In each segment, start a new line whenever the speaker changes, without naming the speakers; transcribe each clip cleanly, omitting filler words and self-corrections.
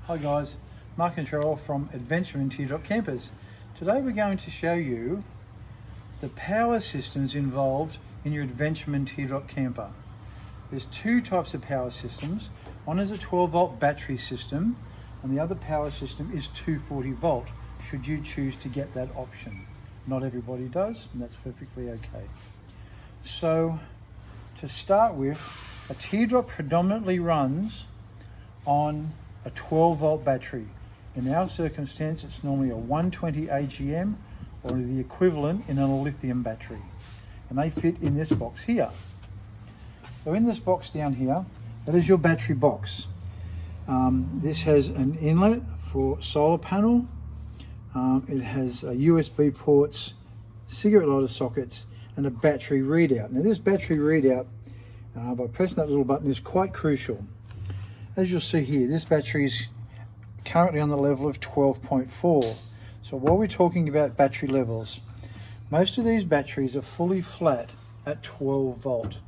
Hi guys, Mark and Cheryl from AdventureMan Teardrop Campers. Today we're going to show you the power systems involved in your AdventureMan Teardrop camper. There's two types of power systems. One is a 12-volt battery system and the other power system is 240 volt, should you choose to get that option. Not everybody does, and that's perfectly okay. So to start with, a teardrop predominantly runs on a 12-volt battery. In our circumstance, it's normally a 120 AGM or the equivalent in a lithium battery. And they fit in this box here. So in this box down here, that is your battery box. This has an inlet for solar panel. It has USB ports, cigarette lighter sockets, and a battery readout. Now this battery readout, by pressing that little button, is quite crucial. As you'll see here, this battery is currently on the level of 12.4. So while we're talking about battery levels, most of these batteries are fully flat at 12 volt.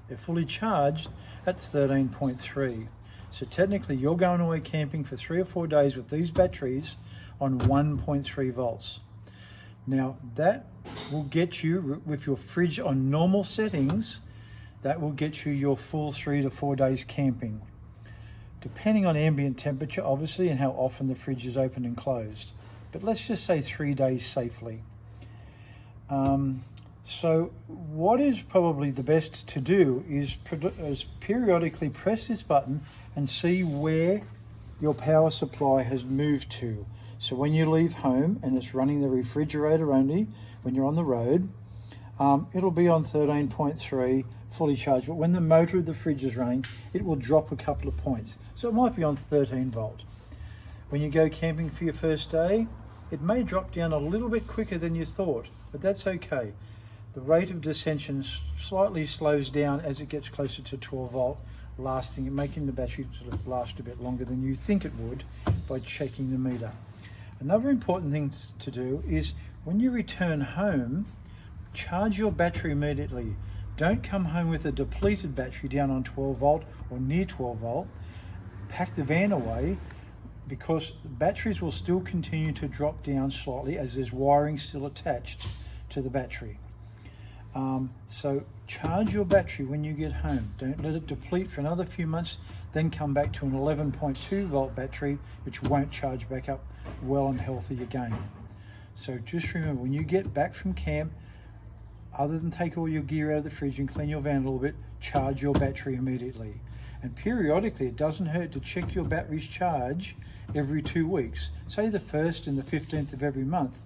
They're fully charged at 13.3. So technically you're going away camping for 3 or 4 days with these batteries on 1.3 volts. Now that will get you, with your fridge on normal settings, that will get you your full 3 to 4 days camping, depending on ambient temperature obviously and how often the fridge is open and closed, but let's just say 3 days safely. So what is probably the best to do is periodically press this button and see where your power supply has moved to. So when you leave home and it's running the refrigerator only when you're on the road, it'll be on 13.3 fully charged, but when the motor of the fridge is running, it will drop a couple of points. So it might be on 13 volt. When you go camping for your first day, it may drop down a little bit quicker than you thought, but that's okay. The rate of dissension slightly slows down as it gets closer to 12 volt, making the battery sort of last a bit longer than you think it would by checking the meter. Another important thing to do is when you return home, charge your battery immediately. Don't come home with a depleted battery down on 12 volt or near 12 volt. Pack the van away, because batteries will still continue to drop down slightly as there's wiring still attached to the battery. So charge your battery when you get home. Don't let it deplete for another few months, then come back to an 11.2 volt battery, which won't charge back up well and healthy again. So just remember, when you get back from camp, other than take all your gear out of the fridge and clean your van a little bit, charge your battery immediately. And periodically, it doesn't hurt to check your battery's charge every 2 weeks. Say the 1st and the 15th of every month.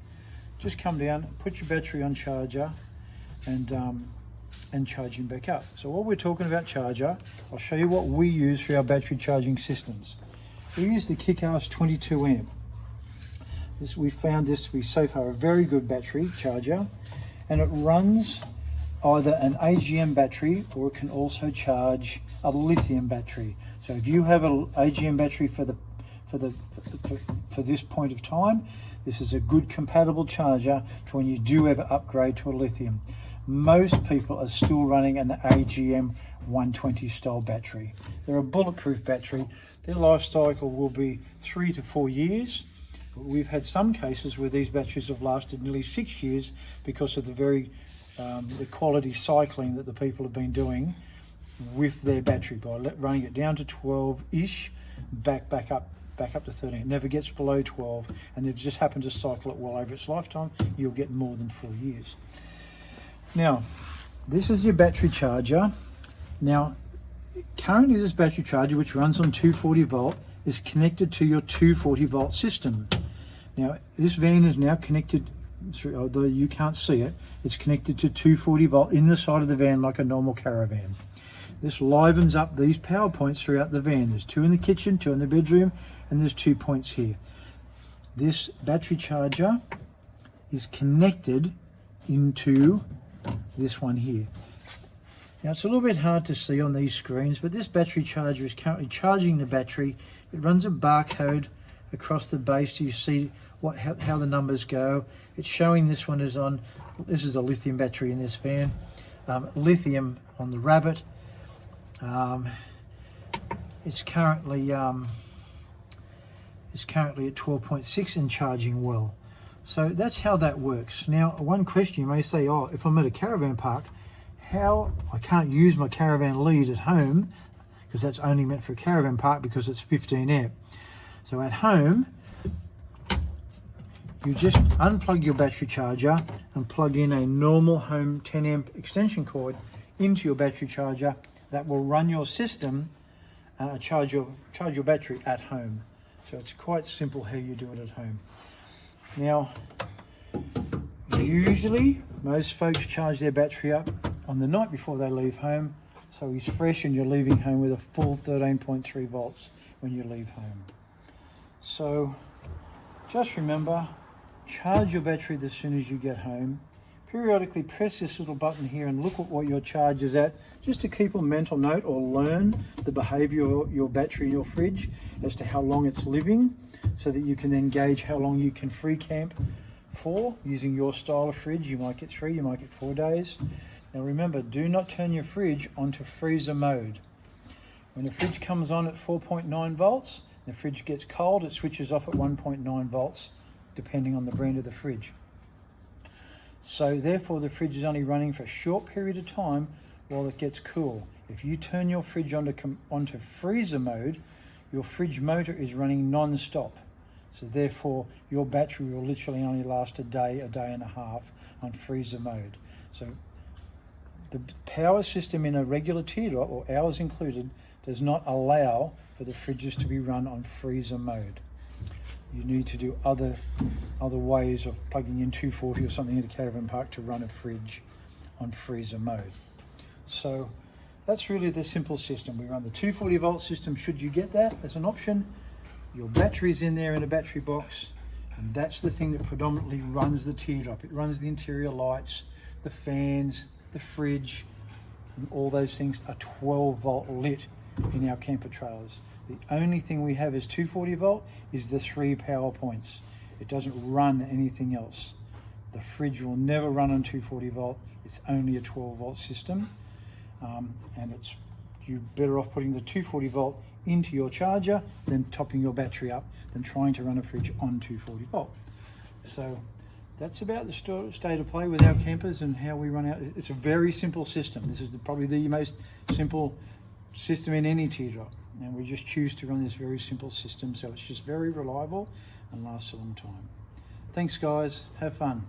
Just come down, put your battery on charger and charge him back up. So while we're talking about charger, I'll show you what we use for our battery charging systems. We use the Kick-Ass 22 amp. We found this to be so far a very good battery charger, and it runs either an AGM battery or it can also charge a lithium battery. So if you have an AGM battery for this point of time, this is a good compatible charger to when you do ever upgrade to a lithium. Most people are still running an AGM 120 style battery. They're a bulletproof battery. Their life cycle will be 3 to 4 years. We've had some cases where these batteries have lasted nearly 6 years because of the quality cycling that the people have been doing with their battery by running it down to 12-ish, back up to 13. It never gets below 12, and they've just happened to cycle it well over its lifetime. You'll get more than 4 years. Now, this is your battery charger. Now, currently this battery charger, which runs on 240 volt, is connected to your 240 volt system. Now, this van is now connected, although you can't see it, it's connected to 240 volt in the side of the van like a normal caravan. This livens up these power points throughout the van. There's 2 in the kitchen, 2 in the bedroom, and there's 2 points here. This battery charger is connected into this one here. Now it's a little bit hard to see on these screens, but this battery charger is currently charging the battery. It runs a barcode across the base so you see how the numbers go. It's showing this one is on, this is a lithium battery in this van, lithium on the Rabbit. It's currently It's currently at 12.6 and charging well. So that's how that works. Now, one question you may say, oh, if I'm at a caravan park, how I can't use my caravan lead at home, because that's only meant for a caravan park because it's 15 amp. So at home, you just unplug your battery charger and plug in a normal home 10 amp extension cord into your battery charger that will run your system, charge your battery at home. So it's quite simple how you do it at home. Now, usually most folks charge their battery up on the night before they leave home, so he's fresh and you're leaving home with a full 13.3 volts when you leave home. So just remember, charge your battery as soon as you get home. Periodically press this little button here and look at what your charge is at, just to keep a mental note or learn the behavior of your battery in your fridge as to how long it's living, so that you can then gauge how long you can free camp for using your style of fridge. You might get 3, you might get 4 days. Now remember, do not turn your fridge onto freezer mode. When the fridge comes on at 4.9 volts, the fridge gets cold, it switches off at 1.9 volts, depending on the brand of the fridge. So therefore the fridge is only running for a short period of time while it gets cool. If you turn your fridge onto freezer mode, your fridge motor is running non-stop. So therefore your battery will literally only last a day and a half on freezer mode. So the power system in a regular teardrop, or ours included, does not allow for the fridges to be run on freezer mode. You need to do other ways of plugging in 240 or something in a caravan park to run a fridge on freezer mode. So that's really the simple system. We run the 240 volt system should you get that as an option. Your battery's in there in a battery box, and that's the thing that predominantly runs the teardrop. It runs the interior lights, the fans, the fridge, and all those things are 12 volt lit in our camper trailers. The only thing we have is 240 volt is the 3 power points. It doesn't run anything else. The fridge will never run on 240 volt. It's only a 12 volt system. And you're better off putting the 240 volt into your charger than topping your battery up than trying to run a fridge on 240 volt. So that's about the state of play with our campers and how we run out. It's a very simple system. This is probably the most simple system in any teardrop. And we just choose to run this very simple system, so it's just very reliable and lasts a long time. Thanks guys, have fun.